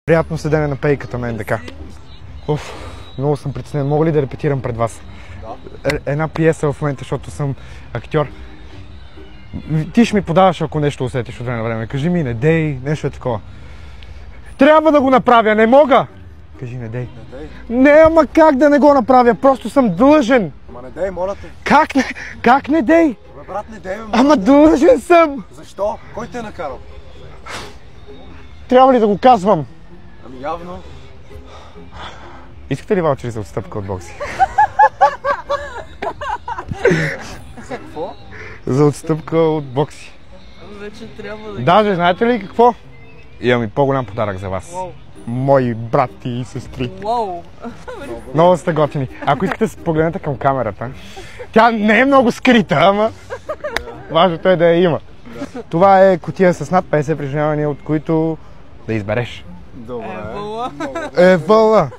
Приятно седене на пейката на НДК. Много съм притеснен. Мога ли да репетирам пред вас? Да. Една пиеса в момента, защото съм актьор. Ти ще ми подаваш, ако нещо усетиш от време на време. Кажи ми, не дей, нещо е такова. Трябва да го направя, не мога! Кажи, не дей. Не, ама как да не го направя? Просто съм длъжен. Ама не дей, моля те. Как не дей? Брат, не дей, ама длъжен съм! Защо? Кой те е накарал? Трябва ли да го казвам? Ами явно. Искате ли ваучери за отстъпка от бокси? Какво? За отстъпка от бокси. Вече трябва да... Даже, знаете ли какво? Имам и по-голям подарък за вас. Уау. Мои брати и сестри. Уау! Много сте готини. Ако искате да се погледнете към камерата, тя не е много скрита, ама важното е да я има. Това е кутия с над 50 преживявания, от които да избереш. Добре. Евала!